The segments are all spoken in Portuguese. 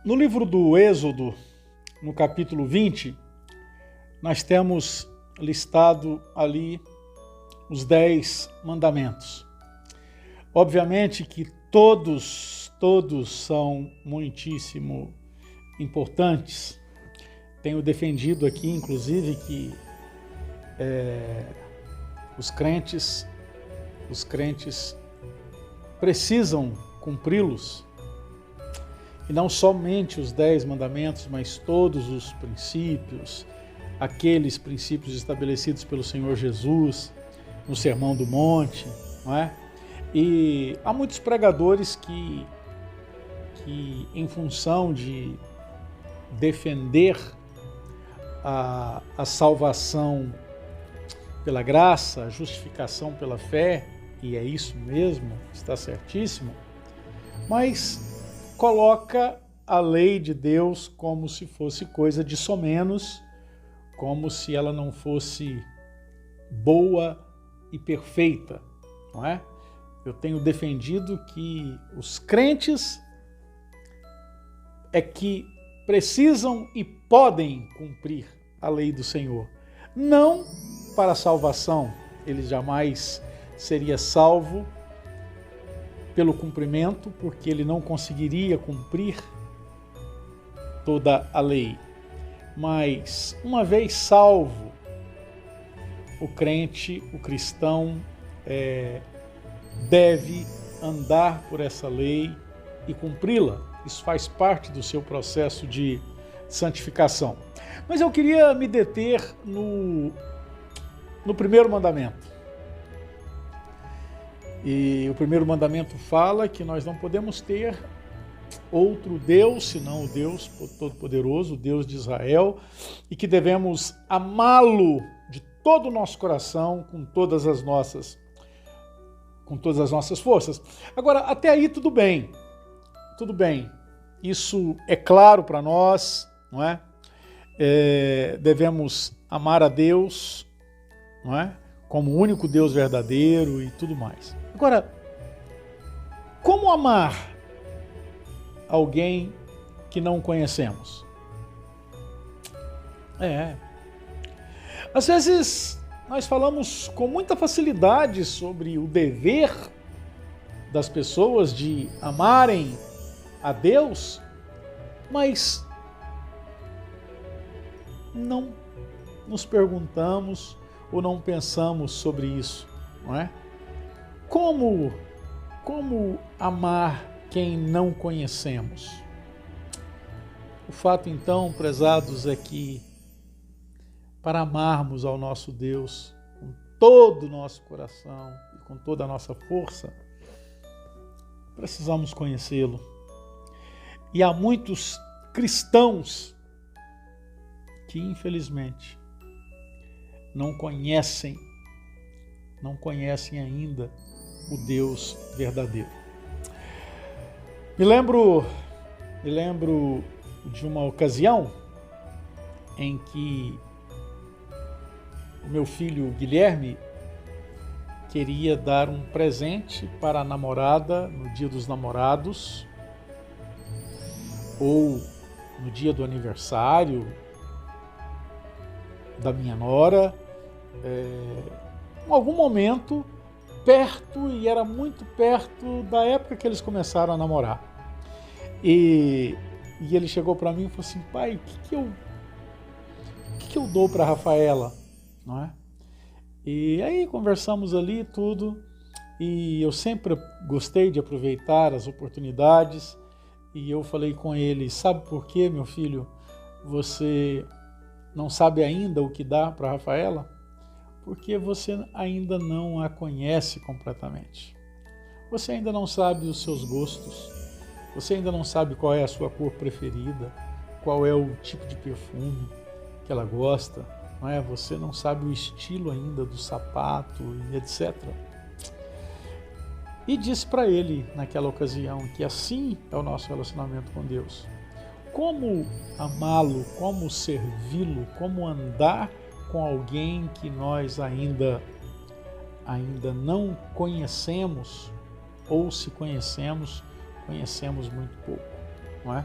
No livro do Êxodo, no capítulo 20, nós temos listado ali os 10 mandamentos. Obviamente que todos são muitíssimo importantes. Tenho defendido aqui, inclusive, que os crentes precisam cumpri-los. E não somente os 10 mandamentos, mas todos os princípios, aqueles princípios estabelecidos pelo Senhor Jesus no Sermão do Monte, não é? E há muitos pregadores que em função de defender a salvação pela graça, a justificação pela fé, e é isso mesmo, está certíssimo, mas coloca a lei de Deus como se fosse coisa de somenos, como se ela não fosse boa e perfeita, não é? Eu tenho defendido que os crentes é que precisam e podem cumprir a lei do Senhor. Não para a salvação, ele jamais seria salvo pelo cumprimento, porque ele não conseguiria cumprir toda a lei. Mas, uma vez salvo, o crente, o cristão, deve andar por essa lei e cumpri-la. Isso faz parte do seu processo de santificação. Mas eu queria me deter no primeiro mandamento. E o primeiro mandamento fala que nós não podemos ter outro Deus, senão o Deus Todo-Poderoso, o Deus de Israel, e que devemos amá-lo de todo o nosso coração, com todas as nossas forças. Agora, até aí tudo bem. Isso é claro para nós, não é? Devemos amar a Deus, não é? Como o único Deus verdadeiro e tudo mais. Agora, como amar alguém que não conhecemos? Às vezes nós falamos com muita facilidade sobre o dever das pessoas de amarem a Deus, mas não nos perguntamos ou não pensamos sobre isso, não é? Como amar quem não conhecemos? O fato, então, prezados, é que para amarmos ao nosso Deus com todo o nosso coração e com toda a nossa força, precisamos conhecê-lo. E há muitos cristãos que, infelizmente, não conhecem ainda o Deus verdadeiro. Me lembro de uma ocasião em que o meu filho Guilherme queria dar um presente para a namorada no dia dos namorados ou no dia do aniversário da minha nora, em algum momento perto, e era muito perto da época que eles começaram a namorar. E ele chegou para mim e falou assim: pai, o que eu dou para a Rafaela? Não é? E aí conversamos ali tudo, e eu sempre gostei de aproveitar as oportunidades, e eu falei com ele: sabe por quê, meu filho, você não sabe ainda o que dá para a Rafaela? Porque você ainda não a conhece completamente. Você ainda não sabe os seus gostos, você ainda não sabe qual é a sua cor preferida, qual é o tipo de perfume que ela gosta, não é? Você não sabe o estilo ainda do sapato, etc. E disse para ele, naquela ocasião, que assim é o nosso relacionamento com Deus. Como amá-lo, como servi-lo, como andar com alguém que nós ainda não conhecemos, ou se conhecemos muito pouco, não é?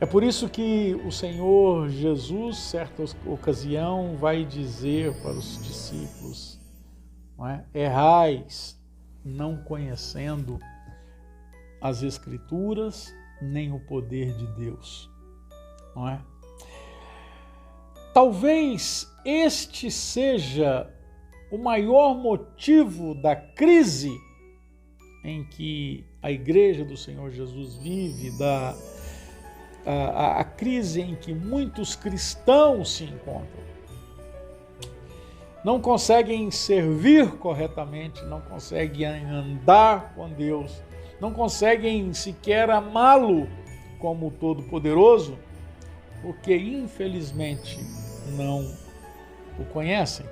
É por isso que o Senhor Jesus, certa ocasião, vai dizer para os discípulos, não é? Errais, não conhecendo as Escrituras, nem o poder de Deus, não é? Talvez este seja o maior motivo da crise em que a Igreja do Senhor Jesus vive, a crise em que muitos cristãos se encontram. Não conseguem servir corretamente, não conseguem andar com Deus, não conseguem sequer amá-lo como Todo-Poderoso, porque infelizmente não o conhecem.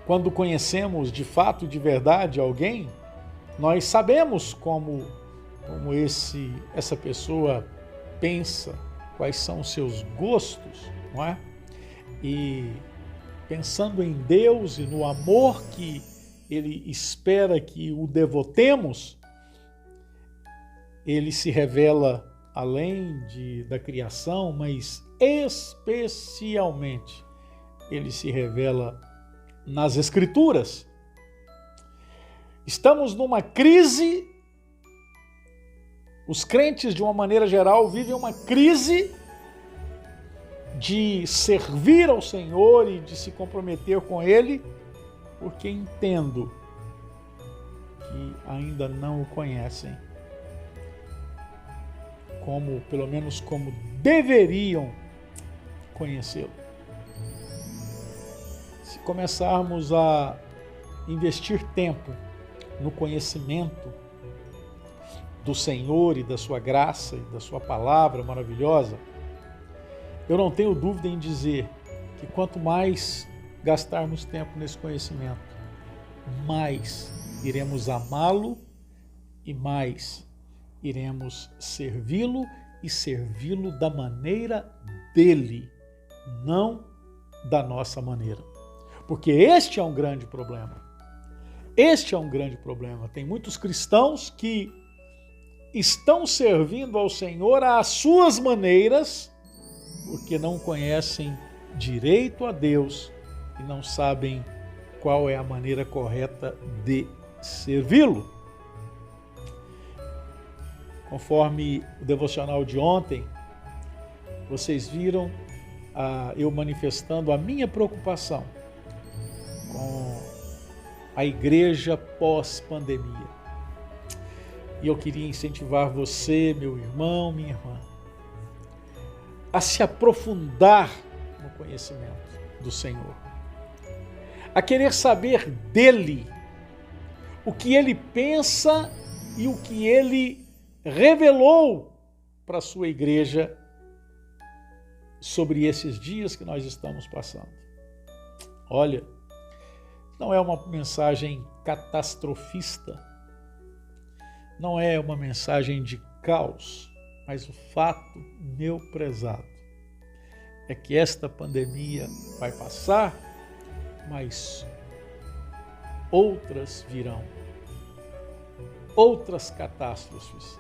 Quando conhecemos de fato, de verdade, alguém, nós sabemos como essa pessoa pensa, quais são os seus gostos, não é? E pensando em Deus e no amor que Ele espera que o devotemos, Ele se revela além da criação, mas especialmente Ele se revela nas Escrituras. Estamos numa crise. Os crentes, de uma maneira geral, vivem uma crise de servir ao Senhor e de se comprometer com Ele, porque entendo que ainda não o conhecem pelo menos como deveriam conhecê-lo. Se começarmos a investir tempo no conhecimento do Senhor e da sua graça e da sua palavra maravilhosa, eu não tenho dúvida em dizer que quanto mais gastarmos tempo nesse conhecimento, mais iremos amá-lo e mais iremos servi-lo e servi-lo da maneira dele, não da nossa maneira. Porque este é um grande problema. Este é um grande problema. Tem muitos cristãos que estão servindo ao Senhor às suas maneiras, porque não conhecem direito a Deus e não sabem qual é a maneira correta de servi-lo. Conforme o devocional de ontem, vocês viram eu manifestando a minha preocupação com a igreja pós-pandemia. E eu queria incentivar você, meu irmão, minha irmã, a se aprofundar no conhecimento do Senhor, a querer saber dele, o que ele pensa e o que ele revelou para a sua igreja sobre esses dias que nós estamos passando. Olha, não é uma mensagem catastrofista, não é uma mensagem de caos, mas o fato, meu prezado, é que esta pandemia vai passar, mas outras virão, outras catástrofes,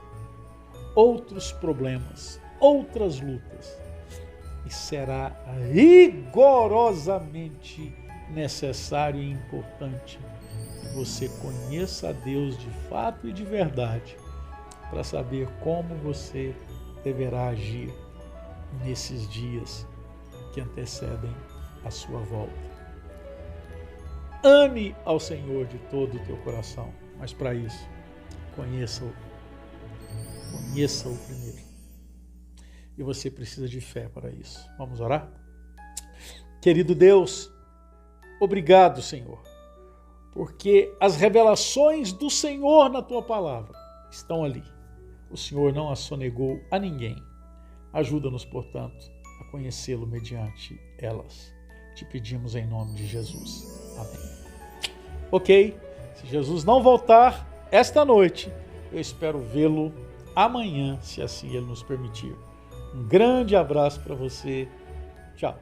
outros problemas, outras lutas, e será rigorosamente necessário e importante que você conheça a Deus de fato e de verdade, para saber como você deverá agir nesses dias que antecedem a sua volta. Ame ao Senhor de todo o teu coração, mas para isso, conheça-o primeiro. E você precisa de fé para isso. Vamos orar? Querido Deus, obrigado, Senhor, porque as revelações do Senhor na tua palavra estão ali. O Senhor não as sonegou a ninguém. Ajuda-nos, portanto, a conhecê-lo mediante elas. Te pedimos em nome de Jesus. Amém. Ok, se Jesus não voltar esta noite, eu espero vê-lo amanhã, se assim Ele nos permitir. Um grande abraço para você. Tchau.